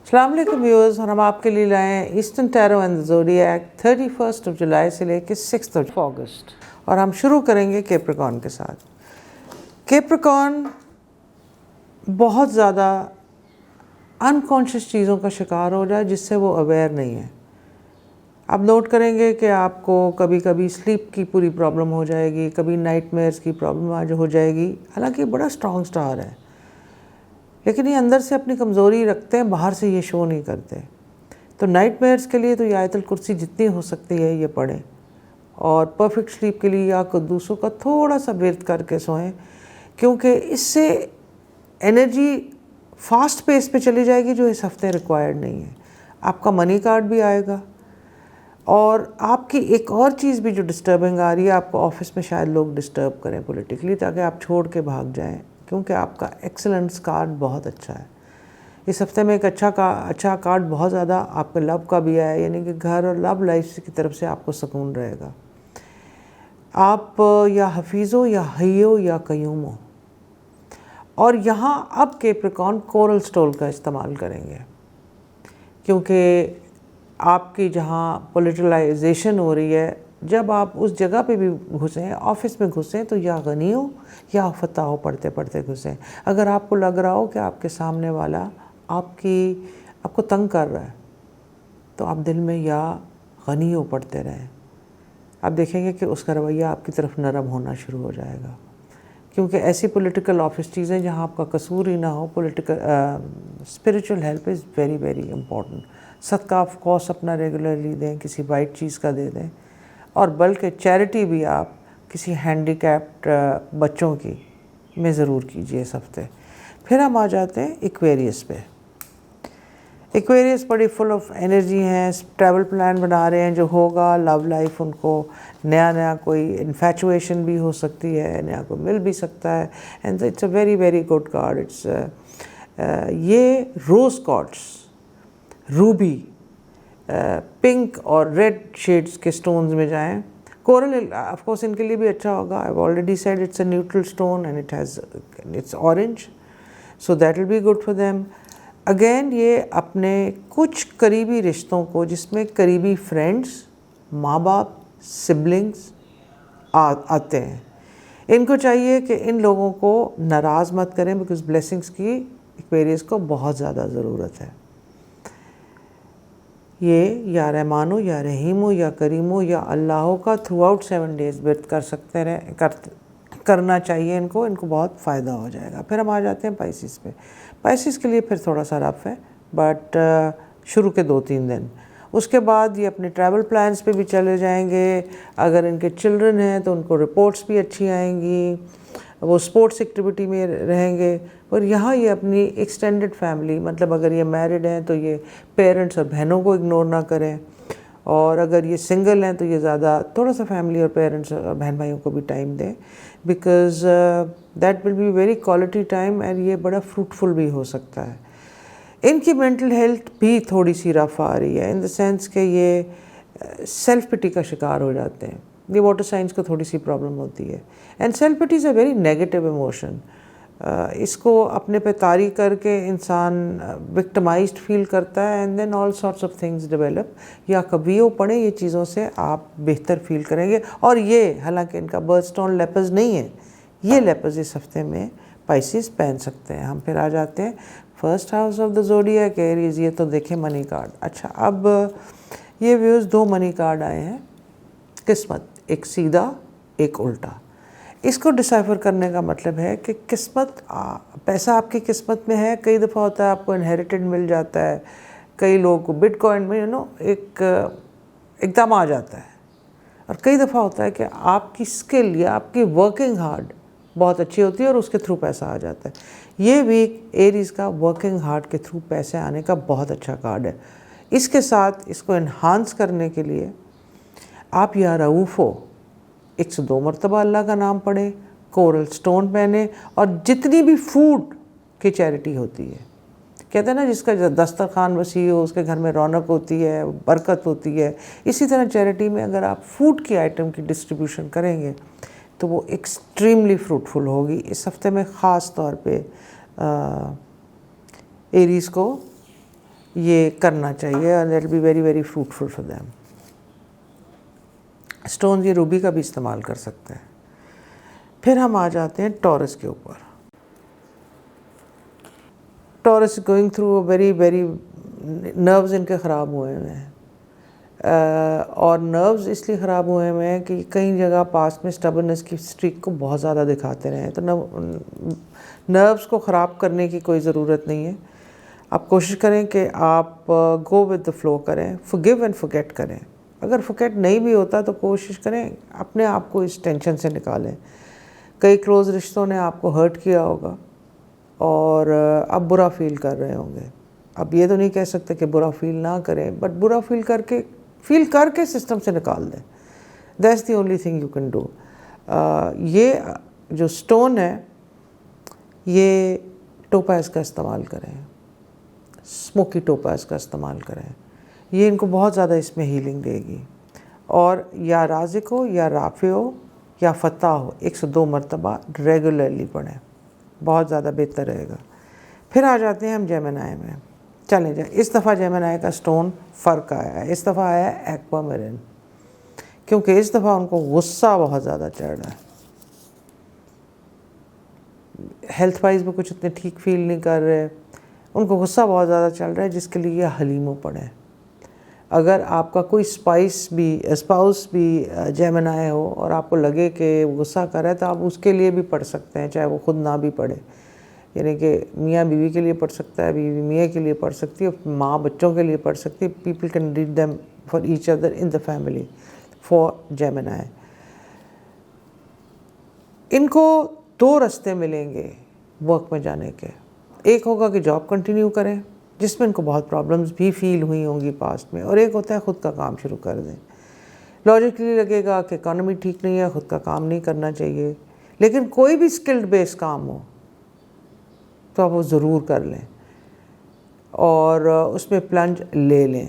السلام علیکم ویورز، اور ہم آپ کے لیے لائے ہیں ایسٹرن ٹیرو اینڈ زوڈیاک 31 جولائی سے لے کے 6 اگست، اور ہم شروع کریں گے کیپریکارن کے ساتھ۔ کیپریکارن بہت زیادہ انکانشیس چیزوں کا شکار ہو جائے جس سے وہ اویئر نہیں ہے۔ آپ نوٹ کریں گے کہ آپ کو کبھی کبھی سلیپ کی پوری پرابلم ہو جائے گی، کبھی نائٹ میئرز کی پرابلم آج ہو جائے گی، حالانکہ یہ بڑا اسٹرانگ سٹار ہے، لیکن یہ اندر سے اپنی کمزوری رکھتے ہیں، باہر سے یہ شو نہیں کرتے۔ تو نائٹ میئرز کے لیے تو یہ آیت الکرسی جتنی ہو سکتی ہے یہ پڑھیں، اور پرفیکٹ سلیپ کے لیے یا قدوسوں کا تھوڑا سا ورد کر کے سوئیں، کیونکہ اس سے انرجی فاسٹ پیس پہ چلی جائے گی جو اس ہفتے ریکوائرڈ نہیں ہے۔ آپ کا منی کارڈ بھی آئے گا، اور آپ کی ایک اور چیز بھی جو ڈسٹربنگ آ رہی ہے، آپ کو آفس میں شاید لوگ ڈسٹرب کریں پولیٹیکلی تاکہ آپ چھوڑ کے بھاگ جائیں، کیونکہ آپ کا ایکسلنس کارڈ بہت اچھا ہے۔ اس ہفتے میں ایک اچھا کارڈ بہت زیادہ آپ کے لو کا بھی آیا ہے، یعنی کہ گھر اور لو لائف کی طرف سے آپ کو سکون رہے گا۔ آپ یا حفیظ ہو یا حی ہو یا قیوم ہو، اور یہاں اب کیپریکارن کورل سٹول کا استعمال کریں گے، کیونکہ آپ کی جہاں پولیٹیلائزیشن ہو رہی ہے، جب آپ اس جگہ پہ بھی گھسیں، آفس میں گھسیں، تو یا غنی ہو یا فتح ہو پڑھتے پڑھتے گھسیں۔ اگر آپ کو لگ رہا ہو کہ آپ کے سامنے والا آپ کو تنگ کر رہا ہے، تو آپ دل میں یا غنی ہو پڑھتے رہیں۔ آپ دیکھیں گے کہ اس کا رویہ آپ کی طرف نرم ہونا شروع ہو جائے گا، کیونکہ ایسی پولیٹیکل آفس چیزیں جہاں آپ کا قصور ہی نہ ہو، spiritual help is very very important. صدقہ آف کورس اپنا ریگولرلی دیں، کسی وائٹ چیز کا دے دیں، اور بلکہ چیریٹی بھی آپ کسی ہینڈی کیپڈ بچوں کی میں ضرور کیجیے اس ہفتے۔ پھر ہم آ جاتے ہیں ایکویریس پہ۔ ایکویریس بڑی فل آف انرجی ہیں، ٹریول پلان بنا رہے ہیں جو ہوگا، لو لائف ان کو نیا کوئی انفیچویشن بھی ہو سکتی ہے، نیا کوئی مل بھی سکتا ہے، and it's a very very good card. یہ روز کارڈس، روبی، پنک اور ریڈ شیڈز کے سٹونز میں جائیں۔ کورل آف کورس ان کے لیے بھی اچھا ہوگا۔ I've already said it's a neutral stone and it's orange, so that will be good for them. Again یہ اپنے کچھ قریبی رشتوں کو، جس میں قریبی فرینڈز، ماں باپ، سبلنگز آتے ہیں، ان کو چاہیے کہ ان لوگوں کو ناراض مت کریں، بیکاز بلیسنگز کی ایکویریس کو بہت زیادہ ضرورت ہے۔ یہ یا رحمان ہو یا رحیم ہو یا کریم ہو یا اللہ ہو کا تھرو آؤٹ 7 days ورد کر سکتے کرنا چاہیے ان کو بہت فائدہ ہو جائے گا۔ پھر ہم آ جاتے ہیں پائسس پہ۔ پائسس کے لیے پھر تھوڑا سا رف ہے، بٹ شروع کے 2-3 دن، اس کے بعد یہ اپنے ٹریول پلانز پہ بھی چلے جائیں گے۔ اگر ان کے چلڈرن ہیں تو ان کو رپورٹس بھی اچھی آئیں گی، وہ سپورٹس ایکٹیویٹی میں رہیں گے، اور یہاں یہ اپنی ایکسٹینڈڈ فیملی، مطلب اگر یہ میرڈ ہیں تو یہ پیرنٹس اور بہنوں کو اگنور نہ کریں، اور اگر یہ سنگل ہیں تو یہ زیادہ تھوڑا سا فیملی اور پیرنٹس اور بہن بھائیوں کو بھی ٹائم دیں، because that will be very quality time, اور یہ بڑا فروٹفل بھی ہو سکتا ہے۔ ان کی مینٹل ہیلتھ بھی تھوڑی سی رف آ رہی ہے، ان دا سینس کہ یہ سیلف پٹی کا شکار ہو جاتے ہیں۔ یہ واٹر سائنس کو تھوڑی سی پرابلم ہوتی ہے، اینڈ سیلف پٹی از اے ویری نیگیٹو ایموشن۔ اس کو اپنے پہ طاری کر کے انسان وکٹمائزڈ فیل کرتا ہے، and then all sorts of things develop. یا کبھیو پڑھیں، یہ چیزوں سے آپ بہتر فیل کریں گے۔ اور یہ حالانکہ ان کا برتھ سٹون لیپز نہیں ہے، یہ لیپز اس ہفتے میں پائسس پہن سکتے ہیں۔ ہم پھر آ جاتے ہیں first house of the zodiac Aries. یہ تو دیکھیں منی کارڈ۔ اچھا، اب یہ ویوز 2 منی کارڈ آئے ہیں، قسمت، ایک سیدھا ایک الٹا۔ اس کو ڈسائفر کرنے کا مطلب ہے کہ قسمت، پیسہ آپ کی قسمت میں ہے۔ کئی دفعہ ہوتا ہے آپ کو انہیریٹڈ مل جاتا ہے، کئی لوگوں کو بٹ کوائن میں ایک دم آ جاتا ہے، اور کئی دفعہ ہوتا ہے کہ آپ کی اسکل یا آپ کی ورکنگ ہارڈ بہت اچھی ہوتی ہے اور اس کے تھرو پیسہ آ جاتا ہے۔ یہ ویک ایریز کا ورکنگ ہارڈ کے تھرو پیسے آنے کا بہت اچھا کارڈ ہے۔ اس کے ساتھ اس کو انہانس کرنے کے لیے آپ یا رعوف ہو 102 مرتبہ اللہ کا نام پڑھیں، کورل سٹون پہنیں، اور جتنی بھی فوڈ کی چیریٹی ہوتی ہے، کہتے ہیں نا جس کا دسترخوان وسیع ہو اس کے گھر میں رونق ہوتی ہے، برکت ہوتی ہے، اسی طرح چیریٹی میں اگر آپ فوڈ کی آئٹم کی ڈسٹریبیوشن کریں گے تو وہ ایکسٹریملی فروٹفل ہوگی۔ اس ہفتے میں خاص طور پہ ایریز کو یہ کرنا چاہیے and that will be very very fruitful for them. Stones یہ روبی کا بھی استعمال کر سکتے ہیں. پھر ہم آ جاتے ہیں ٹورس کے اوپر. Taurus going through very very nervous ان کے خراب ہوئے ہیں اور نروز اس لیے خراب ہوئے ہیں کہ کئی جگہ پاس میں اسٹبرنس کی اسٹریک کو بہت زیادہ دکھاتے رہے ہیں. تو نروز کو خراب کرنے کی کوئی ضرورت نہیں ہے. آپ کوشش کریں کہ آپ گو ود دا فلو کریں, forgive and forget کریں. اگر forget نہیں بھی ہوتا تو کوشش کریں اپنے آپ کو اس ٹینشن سے نکالیں. کئی کلوز رشتوں نے آپ کو ہرٹ کیا ہوگا اور اب برا فیل کر رہے ہوں گے. اب یہ تو نہیں کہہ سکتے کہ برا فیل نہ کریں, بٹ برا فیل کر کے سسٹم سے نکال دیں. That's the only thing you can do. یہ جو سٹون ہے یہ ٹوپاز کا استعمال کریں, اسموکی ٹوپاز کا استعمال کریں. یہ ان کو بہت زیادہ اس میں ہیلنگ دے گی. اور یا رازق ہو یا رافع ہو یا فتح ہو 102 مرتبہ ریگولرلی پڑھیں, بہت زیادہ بہتر رہے گا. پھر آ جاتے ہیں ہم جیمنائی میں. چلیں جائیں, اس دفعہ جیمنائی کا سٹون فرق آیا ہے. اس دفعہ آیا ہے ایکوامیرین, کیونکہ اس دفعہ ان کو غصہ بہت زیادہ چڑھ رہا ہے. ہیلتھ وائز بھی کچھ اتنے ٹھیک فیل نہیں کر رہے, ان کو غصہ بہت زیادہ چل رہا ہے, جس کے لیے حلیمو پڑھیں. اگر آپ کا کوئی اسپاؤس بھی جیمنائی ہو اور آپ کو لگے کہ غصہ کر رہا ہے تو آپ اس کے لیے بھی پڑھ سکتے ہیں, چاہے وہ خود نہ بھی پڑھے. یعنی کہ میاں بیوی کے لیے پڑھ سکتا ہے, بیوی میاں کے لیے پڑھ سکتی ہے, ماں بچوں کے لیے پڑھ سکتی ہے. People can read them for each other in the family for Gemini. ان کو 2 راستے ملیں گے ورک میں جانے کے. ایک ہوگا کہ جاب کنٹینیو کریں جس میں ان کو بہت پرابلمز بھی فیل ہوئی ہوں گی پاسٹ میں, اور ایک ہوتا ہے خود کا کام شروع کر دیں. لاجیکلی لگے گا کہ اکانومی ٹھیک نہیں ہے, خود کا کام نہیں کرنا چاہیے, لیکن کوئی بھی اسکلڈ بیس کام ہو تو آپ وہ ضرور کر لیں اور اس میں پلنج لے لیں.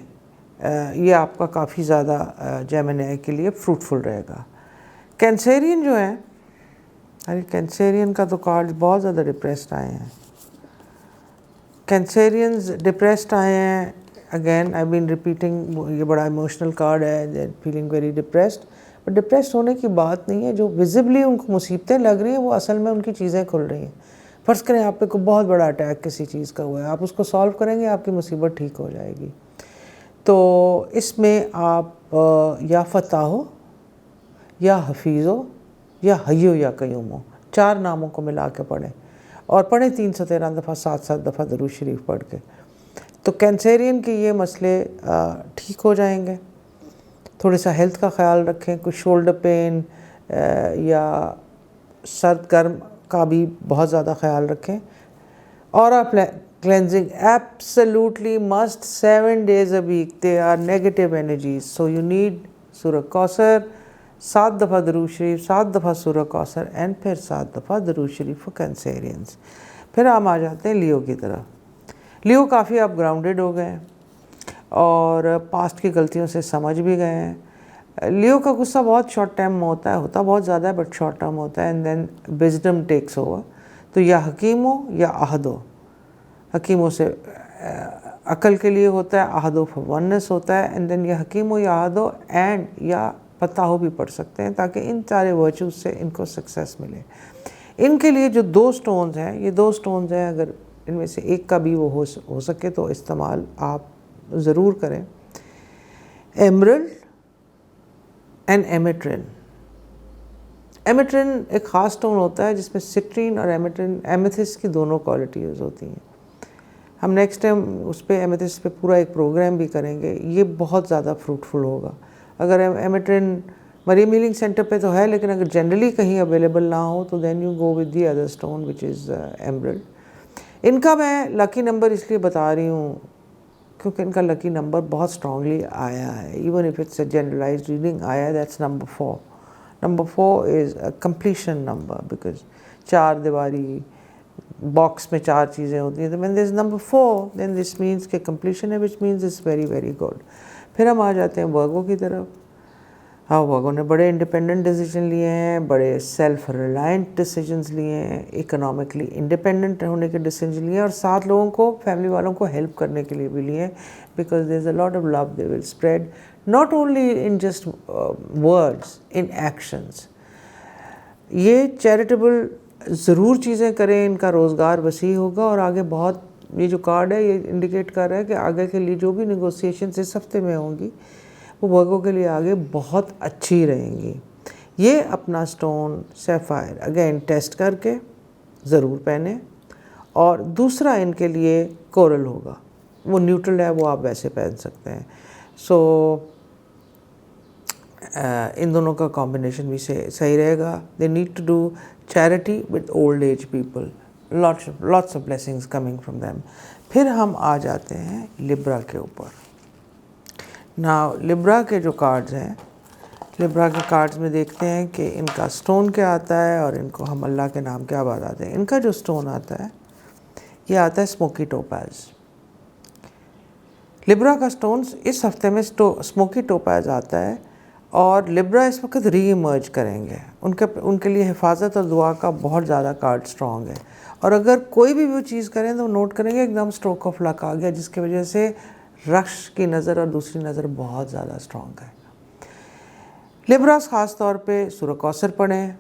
یہ آپ کا کافی زیادہ جیمنائی کے لیے فروٹفل رہے گا. کینسیرین جو ہے, کینسیرین کا تو کارڈ بہت زیادہ ڈپریسڈ آئے ہیں. کینسیرینز ڈپریسڈ آئے ہیں. اگین آئی بین ریپیٹنگ, یہ بڑا ایموشنل کارڈ ہے, feeling very depressed. But depressed ہونے کی بات نہیں ہے, جو ویزبلی ان کو مصیبتیں لگ رہی ہیں وہ اصل میں ان کی چیزیں کھل رہی ہیں. فرض کریں آپ پہ کوئی بہت بڑا اٹیک کسی چیز کا ہوا ہے, آپ اس کو سالو کریں گے, آپ کی مصیبت ٹھیک ہو جائے گی. تو اس میں آپ یا فتح ہو یا حفیظ ہو یا حیو یا قیوم ہو, 4 ناموں کو ملا کے پڑھیں اور پڑھیں 313 دفعہ 7 دفعہ درود شریف پڑھ کے. تو کینسیرین کے یہ مسئلے ٹھیک ہو جائیں گے. تھوڑا سا ہیلتھ کا خیال رکھیں, کچھ شولڈر پین یا سرد گرم کا بھی بہت زیادہ خیال رکھیں. اور cleansing absolutely must 7 days a week. They are negative energies, so you need سورہ کوثر, 7 دفعہ درود شریف, 7 دفعہ سورہ کوثر اینڈ پھر 7 دفعہ درود شریف for Cancerians. پھر ہم آ جاتے ہیں لیو کی طرف. لیو کافی آپ گراؤنڈڈ ہو گئے ہیں اور پاسٹ کی غلطیوں سے سمجھ بھی گئے ہیں. لیو کا غصہ بہت شارٹ ٹائم میں ہوتا ہے بہت زیادہ ہے, بٹ شارٹ ٹرم ہوتا ہے, and then wisdom takes over. تو یا حکیم ہو یا احد ہو. حکیموں سے عقل کے لیے ہوتا ہے, احد ہو فار وننس ہوتا ہے, اینڈ دین یا حکیم ہو یا احد ہو اینڈ یا فتح ہو بھی پڑھ سکتے ہیں, تاکہ ان سارے ورچوز سے ان کو سکسیس ملے. ان کے لیے جو 2 سٹونز ہیں, یہ 2 سٹونز ہیں, اگر ان میں سے ایک کا بھی وہ ہو سکے تو استعمال آپ ضرور کریں. Emerald and ایمیٹرن. ایمیٹرن ایک خاص سٹون ہوتا ہے جس میں سٹرین اور ایمیتھس کی دونوں کوالٹیز ہوتی ہیں. ہم نیکسٹ ٹائم اس پہ ایمیتھس پہ پورا ایک پروگرام بھی کریں گے. یہ بہت زیادہ فروٹفل ہوگا. اگر ایمیٹرن مریم ہیلنگ سینٹر پہ تو ہے, لیکن اگر جنرلی کہیں اویلیبل نہ ہو تو then you go with the other stone which is emerald. ان کا میں لکی نمبر اس لیے بتا رہی ہوں کیونکہ ان کا لکی نمبر بہت اسٹرانگلی آیا ہے. Even if it's a generalized reading آیا ہے, that's number 4. Number 4 is a completion number, because 4 دیواری باکس میں 4 چیزیں ہوتی ہیں. تو when there is number 4 then this means کہ completion ہے, which means it's very very good. پھر ہم آ جاتے ہیں ورگو کی طرف. ہاؤ بھاگوں نے بڑے انڈیپینڈنٹ ڈیسیجن لیے ہیں, بڑے سیلف ریلائنٹ ڈیسیجنز لیے ہیں, اکنامکلی انڈیپینڈنٹ ہونے کے ڈیسیجن لیے ہیں, اور 7 لوگوں کو, فیملی والوں کو ہیلپ کرنے کے لیے بھی لیے ہیں, because there is a lot of love they will spread, not only in just words, in actions. یہ چیریٹیبل ضرور چیزیں کریں, ان کا روزگار وسیع ہوگا, اور آگے بہت, یہ جو کارڈ ہے یہ انڈیکیٹ کر رہا ہے کہ آگے کے لیے جو بھی نیگوسیشنز اس ہفتے میں ہوں گی وہ ورگوں کے لیے آگے بہت اچھی رہیں گی. یہ اپنا سٹون سیفائر اگین ٹیسٹ کر کے ضرور پہنیں, اور دوسرا ان کے لیے کورل ہوگا, وہ نیوٹرل ہے, وہ آپ ویسے پہن سکتے ہیں. سو ان دونوں کا کمبینیشن بھی صحیح رہے گا. They need to do charity with old age people, lots of blessings coming from them. پھر ہم آ جاتے ہیں لبرا کے اوپر. ناؤ لبرا کے جو کارڈز ہیں, لبرا کے کارڈز میں دیکھتے ہیں کہ ان کا سٹون کیا آتا ہے, اور ان کو ہم اللہ کے نام کیا بتاتے ہیں. ان کا جو سٹون آتا ہے یہ آتا ہے اسموکی ٹوپاز. لبرا کا سٹون اس ہفتے میں اسموکی ٹوپاز آتا ہے, اور لبرا اس وقت ری ایمرج کریں گے. ان کے لیے حفاظت اور دعا کا بہت زیادہ کارڈ سٹرونگ ہے, اور اگر کوئی بھی وہ چیز کریں تو نوٹ کریں گے ایک دم اسٹروک آف لک آ گیا, جس کی وجہ سے رش کی نظر اور دوسری نظر بہت زیادہ سٹرونگ ہے. لبراس خاص طور پہ سورہ کوثر پڑھیں.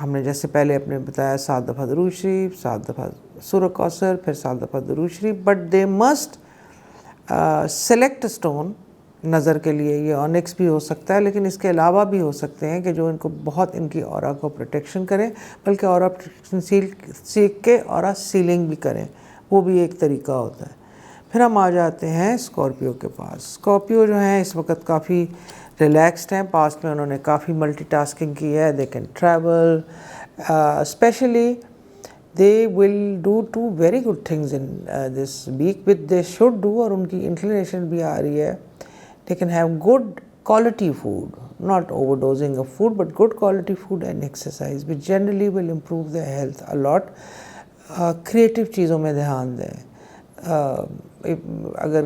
ہم نے جیسے پہلے اپنے بتایا 7 دفعہ درود شریف, 7 دفعہ سورہ کوثر, پھر 7 دفعہ درود شریف. But they must select stone. نظر کے لیے یہ اونکس بھی ہو سکتا ہے, لیکن اس کے علاوہ بھی ہو سکتے ہیں کہ جو ان کو بہت ان کی اورا کو پروٹیکشن کریں, بلکہ اورا پروٹیکشن سیکھ کے اورا سیلنگ بھی کریں, وہ بھی ایک طریقہ ہوتا ہے. پھر ہم آ جاتے ہیں اسکارپیو کے پاس. اسکارپیو جو ہیں اس وقت کافی ریلیکسڈ ہیں. پاسٹ میں انہوں نے کافی ملٹی ٹاسکنگ کی ہے. They can travel, especially they will do 2 very good things in this week which they should do, اور ان کی inclination بھی آ رہی ہے. They can have good quality food, not overdosing of food, but good quality food and exercise, which generally will improve their health a lot. Creative چیزوں میں دھیان دیں. اگر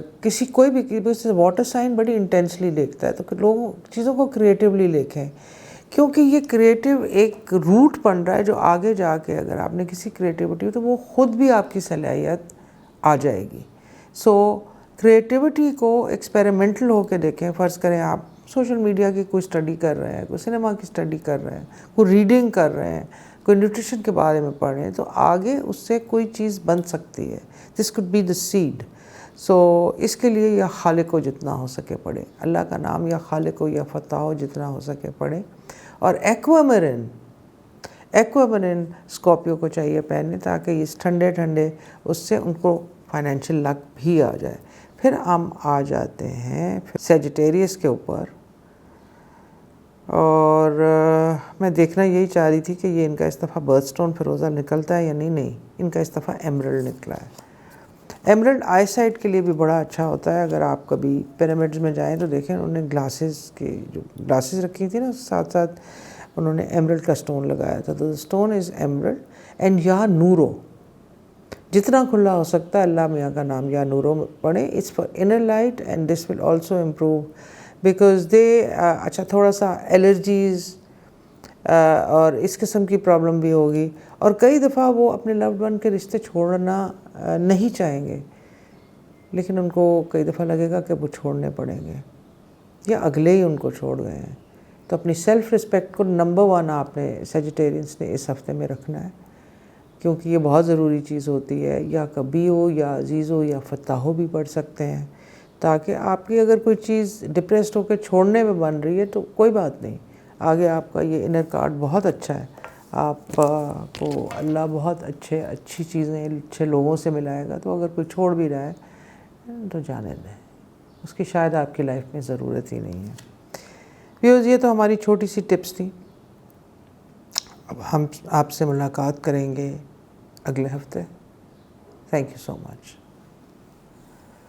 کوئی بھی واٹر سائن بڑی انٹینسلی دیکھتا ہے تو لوگ چیزوں کو کریٹیولی لکھیں, کیونکہ یہ کریٹیو ایک روٹ بن رہا ہے جو آگے جا کے اگر آپ نے کسی کریٹیوٹی تو وہ خود بھی آپ کی صلاحیت آ جائے گی. سو کریٹیوٹی کو ایکسپیریمنٹل ہو کے دیکھیں. فرض کریں آپ سوشل میڈیا کی کوئی اسٹڈی کر رہے ہیں, کوئی سنیما کی اسٹڈی کر رہے ہیں, کوئی ریڈنگ کر رہے ہیں, کوئی نیوٹریشن کے بارے میں پڑھ رہے ہیں, تو آگے اس سے کوئی چیز بن سکتی ہے. دس could be the seed. سو اس کے لیے یا خالق کو جتنا ہو سکے پڑھیں, اللہ کا نام یا خالق کو یا فتح ہو جتنا ہو سکے پڑھیں. اور ایکوامرین اسکارپیو کو چاہیے پہننے, تاکہ اس ٹھنڈے اس سے ان کو فائنینشیل لک بھی آ جائے. پھر ہم آ جاتے ہیں سیجیٹیریس کے اوپر, اور میں دیکھنا یہی چاہ رہی تھی کہ یہ ان کا اس دفعہ برتھ سٹون فیروزہ نکلتا ہے یا نہیں. ان کا اس دفعہ ایمرلڈ نکلا ہے. ایمرلڈ آئی سائٹ کے لیے بھی بڑا اچھا ہوتا ہے. اگر آپ کبھی پیرامڈز میں جائیں تو دیکھیں انہوں نے گلاسز رکھی تھی نا, ساتھ ساتھ انہوں نے ایمرلڈ کا سٹون لگایا تھا. تو سٹون از ایمرلڈ. اینڈ یا نورو, جتنا کھلا ہو سکتا ہے اللہ میاں کا نام یا نورو پڑھیں. It's for inner light and this will also improve because اچھا تھوڑا سا الرجیز اور اس قسم کی پرابلم بھی ہوگی, اور کئی دفعہ وہ اپنے لوڈ ون کے رشتے چھوڑنا نہیں چاہیں گے, لیکن ان کو کئی دفعہ لگے گا کہ وہ چھوڑنے پڑیں گے یا اگلے ہی ان کو چھوڑ گئے ہیں. تو اپنی سیلف رسپیکٹ کو نمبر 1 آپ نے سیجیٹیرینس نے اس ہفتے میں رکھنا ہے, کیونکہ یہ بہت ضروری چیز ہوتی ہے. یا کبھی ہو یا عزیز ہو یا فتح ہو بھی پڑھ سکتے ہیں, تاکہ آپ کی اگر کوئی چیز ڈپریسڈ ہو کے چھوڑنے میں بن رہی ہے تو کوئی بات نہیں, آگے آپ کا یہ انر کارڈ بہت اچھا ہے. آپ کو اللہ بہت اچھی چیزیں اچھے لوگوں سے ملائے گا. تو اگر کوئی چھوڑ بھی رہا ہے تو جانے دیں, اس کی شاید آپ کی لائف میں ضرورت ہی نہیں ہے. ویوز, یہ تو ہماری چھوٹی سی ٹپس تھیں. اب ہم آپ سے ملاقات کریں گے اگلے ہفتے. Thank you so much.